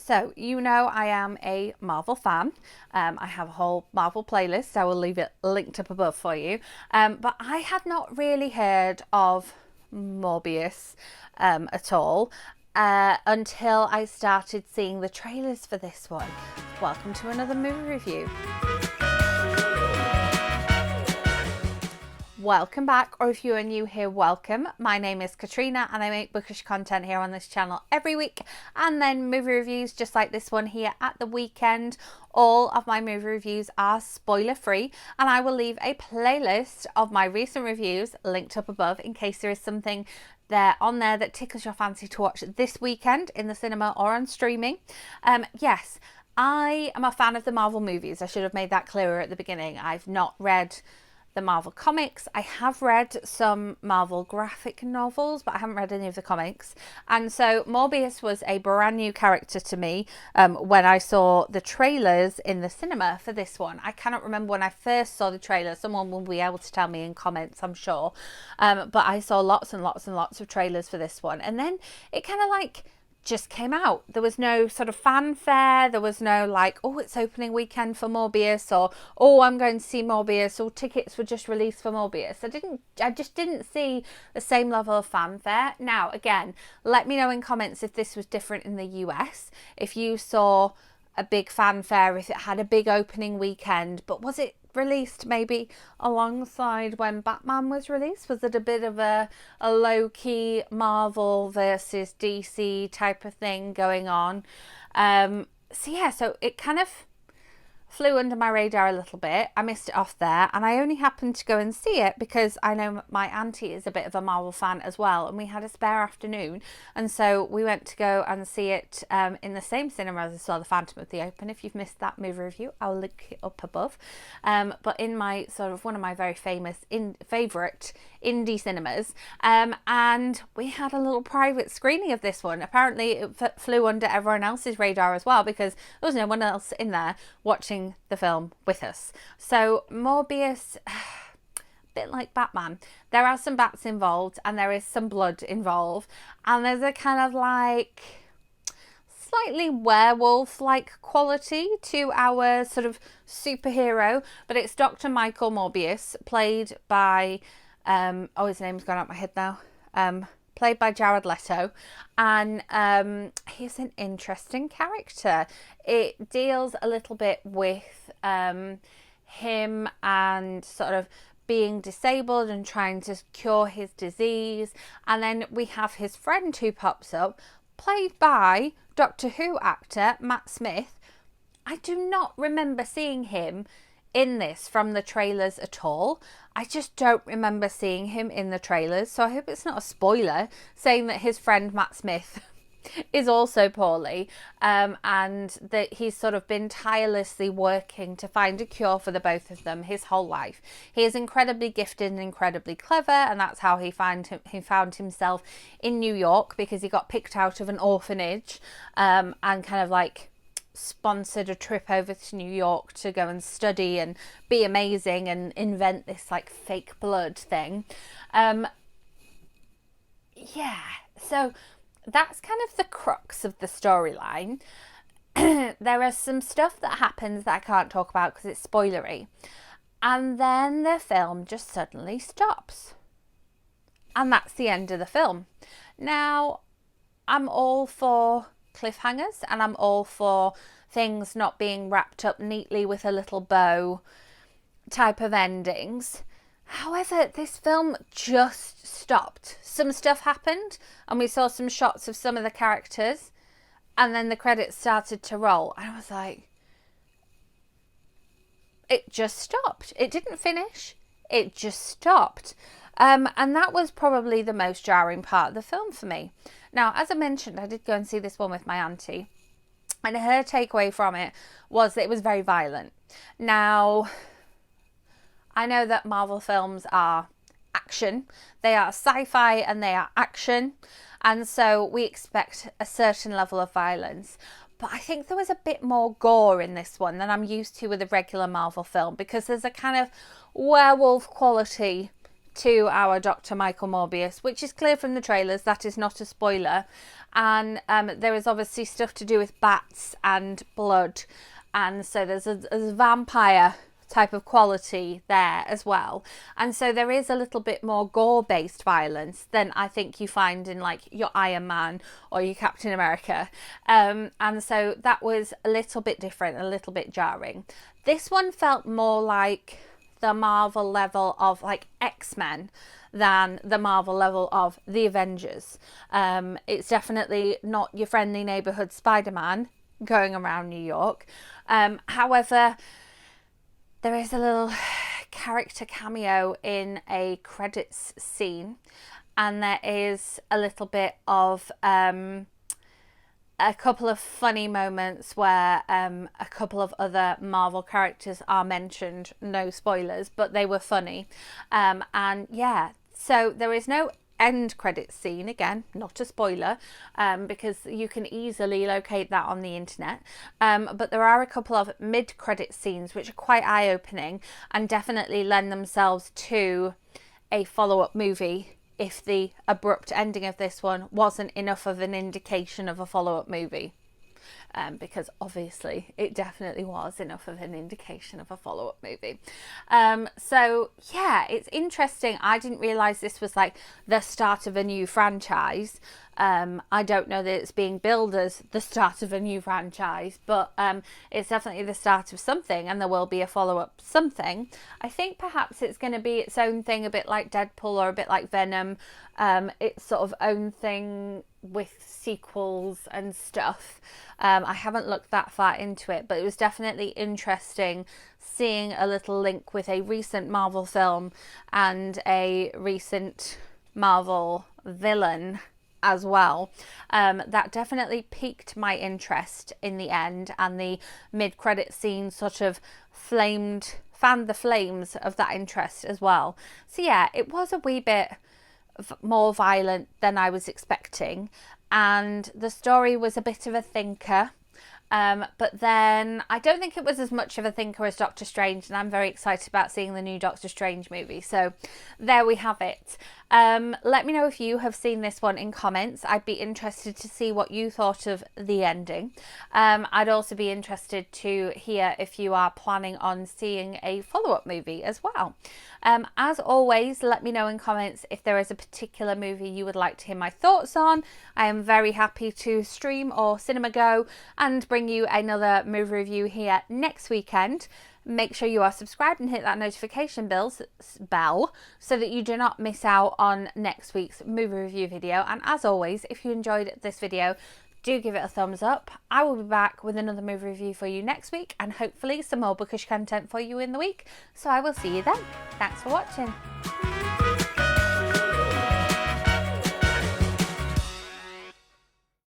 So, you know, I am a Marvel fan. I have a whole Marvel playlist. I will leave it linked up above for you. But I had not really heard of Morbius at all until I started seeing the trailers for this one. Welcome to another movie review. Welcome back, or if you are new here, welcome. My name is Katrina and I make bookish content here on this channel every week, and then movie reviews just like this one here at the weekend. All of my movie reviews are spoiler free, and I will leave a playlist of my recent reviews linked up above in case there is something there on there that tickles your fancy to watch this weekend in the cinema or on streaming. Yes, I am a fan of the Marvel movies. I should have made that clearer at the beginning. I've not read the Marvel comics. I have read some Marvel graphic novels, but I haven't read any of the comics. And so Morbius was a brand new character to me when I saw the trailers in the cinema for this one. I cannot remember when I first saw the trailer. Someone will be able to tell me in comments, I'm sure. But I saw lots and lots and lots of trailers for this one. And then it kind of like just came out. There was no sort of fanfare. There was no like, oh, it's opening weekend for Morbius, or oh, I'm going to see Morbius, or tickets were just released for Morbius. I just didn't see the same level of fanfare. Now, again, let me know in comments if this was different in the US, if you saw a big fanfare, if it had a big opening weekend, but was it released maybe alongside when Batman was released? Was it a bit of a low-key Marvel versus DC type of thing going on? So it kind of flew under my radar a little bit. I missed it off there, and I only happened to go and see it because I know my auntie is a bit of a Marvel fan as well, and we had a spare afternoon, and so we went to go and see it in the same cinema as I saw the Phantom of the Opera. If you've missed that movie review, I'll link it up above. But in my sort of one of my very famous favourite indie cinemas, and we had a little private screening of this one. Apparently it flew under everyone else's radar as well because there was no one else in there watching the film with us. So Morbius, a bit like Batman, there are some bats involved and there is some blood involved, and there's a kind of like slightly werewolf-like quality to our sort of superhero, but it's Dr. Michael Morbius, played by his name's gone out my head now, played by Jared Leto, and he's an interesting character. It deals a little bit with him and sort of being disabled and trying to cure his disease, and then we have his friend who pops up, played by Doctor Who actor Matt Smith. I do not remember seeing him in this from the trailers at all. I just don't remember seeing him in the trailers, so I hope it's not a spoiler saying that his friend Matt Smith is also poorly, and that he's sort of been tirelessly working to find a cure for the both of them his whole life. He is incredibly gifted and incredibly clever, and that's how he found himself in New York, because he got picked out of an orphanage and kind of like sponsored a trip over to New York to go and study and be amazing and invent this like fake blood thing. So that's kind of the crux of the storyline. There is some stuff that happens that I can't talk about because it's spoilery, and then the film just suddenly stops, and that's the end of the film. Now, I'm all for cliffhangers, and I'm all for things not being wrapped up neatly with a little bow type of endings. However, this film just stopped. Some stuff happened and we saw some shots of some of the characters, and then the credits started to roll, and I was like, it just stopped. It didn't finish, it just stopped. And that was probably the most jarring part of the film for me. Now, as I mentioned, I did go and see this one with my auntie, and her takeaway from it was that it was very violent. Now, I know that Marvel films are action. They are sci-fi and they are action, and so we expect a certain level of violence. But I think there was a bit more gore in this one than I'm used to with a regular Marvel film, because there's a kind of werewolf quality to our Dr. Michael Morbius, which is clear from the trailers. That is not a spoiler. And there is obviously stuff to do with bats and blood. And so there's a vampire type of quality there as well. And so there is a little bit more gore-based violence than I think you find in like your Iron Man or your Captain America. And so that was a little bit different, a little bit jarring. This one felt more like the Marvel level of like X-Men than the Marvel level of the Avengers. It's definitely not your friendly neighborhood Spider-Man going around New York. However, there is a little character cameo in a credits scene, and there is a little bit of a couple of funny moments where a couple of other Marvel characters are mentioned. No spoilers, but they were funny. And yeah, so there is no end credit scene, again not a spoiler, because you can easily locate that on the internet, but there are a couple of mid-credit scenes which are quite eye-opening and definitely lend themselves to a follow-up movie if the abrupt ending of this one wasn't enough of an indication of a follow-up movie. Because obviously it definitely was enough of an indication of a follow-up movie. So yeah, it's interesting. I didn't realise this was like the start of a new franchise. I don't know that it's being billed as the start of a new franchise, but it's definitely the start of something, and there will be a follow-up something. I think perhaps it's going to be its own thing, a bit like Deadpool or a bit like Venom. Its sort of own thing with sequels and stuff. I haven't looked that far into it, but it was definitely interesting seeing a little link with a recent Marvel film and a recent Marvel villain as well. That definitely piqued my interest in the end, and the mid-credit scene sort of fanned the flames of that interest as well. So yeah, it was a wee bit more violent than I was expecting, and the story was a bit of a thinker, but then I don't think it was as much of a thinker as Doctor Strange, and I'm very excited about seeing the new Doctor Strange movie. So there we have it. Let me know if you have seen this one in comments. I'd be interested to see what you thought of the ending. I'd also be interested to hear if you are planning on seeing a follow-up movie as well. As always, let me know in comments if there is a particular movie you would like to hear my thoughts on. I am very happy to stream or cinema go and bring you another movie review here next weekend. Make sure you are subscribed and hit that notification bell so that you do not miss out on next week's movie review video. And as always, if you enjoyed this video, do give it a thumbs up. I will be back with another movie review for you next week, and hopefully some more bookish content for you in the week. So I will see you then. Thanks for watching.